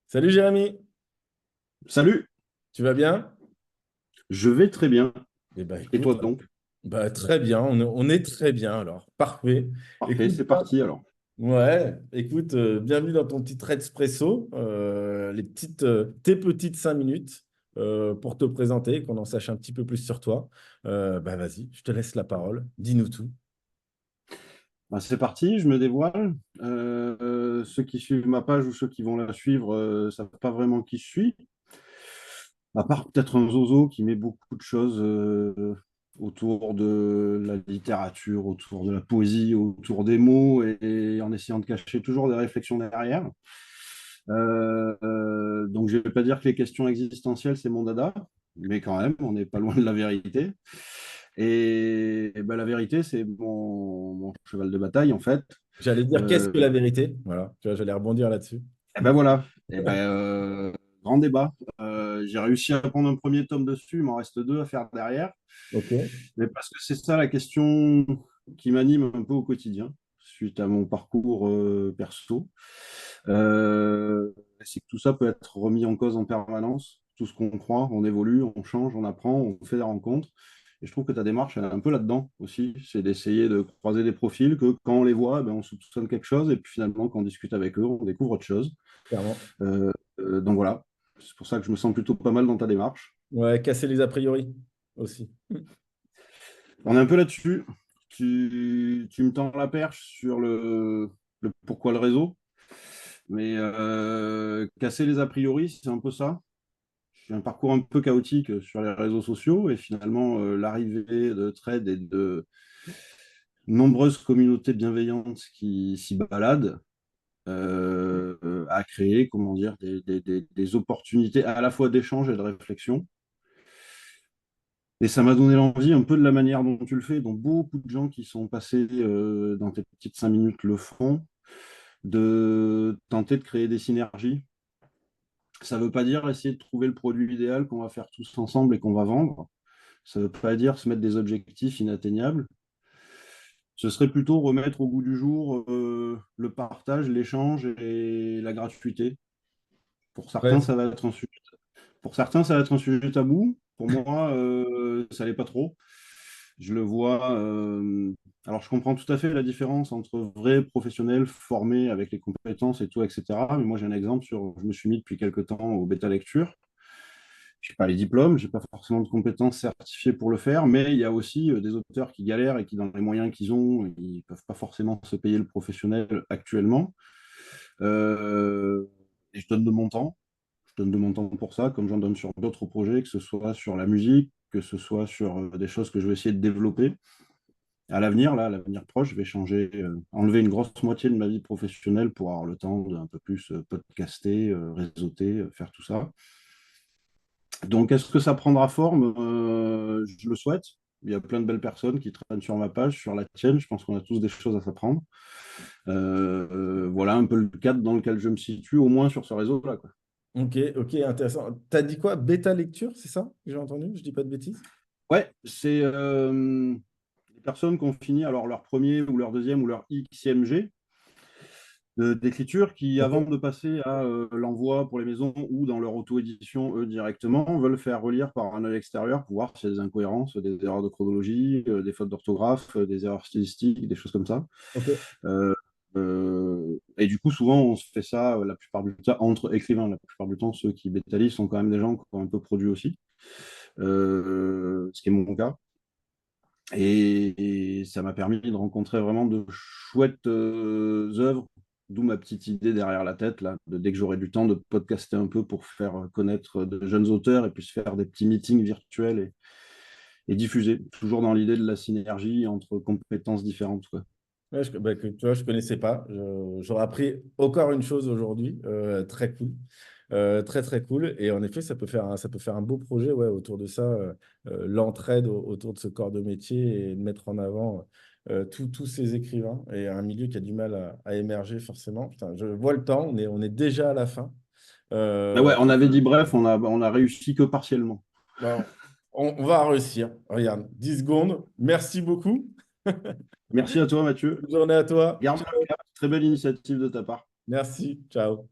Salut Jérémy, Salut, tu vas bien? je vais très bien. Eh ben Et écoute, toi donc? très bien, on est très bien alors, parfait. Parfait, Écoute, c'est parti alors. ouais, écoute, bienvenue dans ton petit expresso, tes petites 5 minutes pour te présenter, qu'on en sache un petit peu plus sur toi. Vas-y, je te laisse la parole, dis-nous tout. Bah, c'est parti, je me dévoile. Ceux qui suivent ma page ou ceux qui vont la suivre ne savent pas vraiment qui je suis. À part peut-être un zozo qui met beaucoup de choses autour de la littérature, autour de la poésie, autour des mots et en essayant de cacher toujours des réflexions derrière. Donc je ne vais pas dire que les questions existentielles, c'est mon dada, mais quand même, on n'est pas loin de la vérité. Et la vérité, c'est mon cheval de bataille, en fait. J'allais dire qu'est-ce Euh, que la vérité? Voilà, tu vois, j'allais rebondir là-dessus. et ben voilà. Et ben, grand débat. J'ai réussi à prendre un premier tome dessus, il m'en reste deux à faire derrière. Ok. Mais parce que c'est ça la question qui m'anime un peu au quotidien, suite à mon parcours perso. C'est que tout ça peut être remis en cause en permanence. Tout ce qu'on croit, on évolue, on change, on apprend, on fait des rencontres. Et je trouve que ta démarche, elle est un peu là-dedans aussi. C'est d'essayer de croiser des profils que quand on les voit, ben, on soupçonne quelque chose. Et puis finalement, quand on discute avec eux, on découvre autre chose. Clairement. Donc voilà. C'est pour ça que je me sens plutôt pas mal dans ta démarche. Ouais, casser les a priori aussi. On est un peu là-dessus. Tu me tends la perche sur le pourquoi le réseau. Mais casser les a priori, c'est un peu ça. J'ai un parcours un peu chaotique sur les réseaux sociaux et finalement, l'arrivée de Thread et de nombreuses communautés bienveillantes qui s'y baladent a créé, comment dire, des opportunités à la fois d'échange et de réflexion. Et ça m'a donné l'envie, un peu de la manière dont tu le fais, dont beaucoup de gens qui sont passés dans tes petites 5 minutes le font, de tenter de créer des synergies. Ça ne veut pas dire essayer de trouver le produit idéal qu'on va faire tous ensemble et qu'on va vendre. Ça ne veut pas dire se mettre des objectifs inatteignables. Ce serait plutôt remettre au goût du jour le partage, l'échange et la gratuité. Pour certains, Ouais, ça va être un sujet. Pour certains, ça va être un sujet tabou. Pour moi, ça l'est pas trop. Je le vois. Alors, je comprends tout à fait la différence entre vrais professionnels formés avec les compétences et tout, etc. Mais moi, j'ai un exemple sur. Je me suis mis depuis quelques temps au bêta lecture. Je n'ai pas les diplômes, je n'ai pas forcément de compétences certifiées pour le faire, mais il y a aussi des auteurs qui galèrent et qui, dans les moyens qu'ils ont, ils ne peuvent pas forcément se payer le professionnel actuellement. Et je donne de mon temps. Je donne de mon temps pour ça, comme j'en donne sur d'autres projets, que ce soit sur la musique, que ce soit sur des choses que je vais essayer de développer. À l'avenir, là, à l'avenir proche, je vais changer, enlever une grosse moitié de ma vie professionnelle pour avoir le temps d'un peu plus podcaster, réseauter, faire tout ça. Donc, est-ce que ça prendra forme? Je le souhaite. Il y a plein de belles personnes qui traînent sur ma page, sur la tienne. Je pense qu'on a tous des choses à s'apprendre. Voilà un peu le cadre dans lequel je me situe, au moins sur ce réseau-là, quoi. ok, ok, intéressant. T'as dit quoi? Bêta lecture, c'est ça que j'ai entendu? Je dis pas de bêtises? Ouais, c'est des personnes qui ont fini alors leur premier ou leur deuxième ou leur XMG d'écriture qui, Ok. avant de passer à l'envoi pour les maisons ou dans leur auto-édition, eux, directement, veulent faire relire par un œil extérieur pour voir s'il y a des incohérences, des erreurs de chronologie, des fautes d'orthographe, des erreurs stylistiques, des choses comme ça. Ok. Euh, et du coup, souvent, on se fait ça la plupart du temps entre écrivains. La plupart du temps, ceux qui bêtalisent sont quand même des gens qui ont un peu produit aussi, ce qui est mon cas. Et ça m'a permis de rencontrer vraiment de chouettes œuvres, d'où ma petite idée derrière la tête, là, dès que j'aurai du temps, de podcaster un peu pour faire connaître de jeunes auteurs et puis se faire des petits meetings virtuels et diffuser, toujours dans l'idée de la synergie entre compétences différentes, quoi. Ouais, tu vois, je connaissais pas. J'aurais appris encore une chose aujourd'hui. Très cool. Très, très cool. Et en effet, ça peut faire un beau projet ouais, autour de ça, l'entraide autour de ce corps de métier et de mettre en avant tous ces écrivains et un milieu qui a du mal à émerger forcément. Putain, je vois le temps, on est déjà à la fin. Mais Euh, ouais, on avait dit bref, on a réussi que partiellement. bon, on va réussir. Regarde, 10 secondes. Merci beaucoup. Merci à toi, Mathieu. Bonne journée à toi. Garde le cap, très belle initiative de ta part. Merci. Ciao.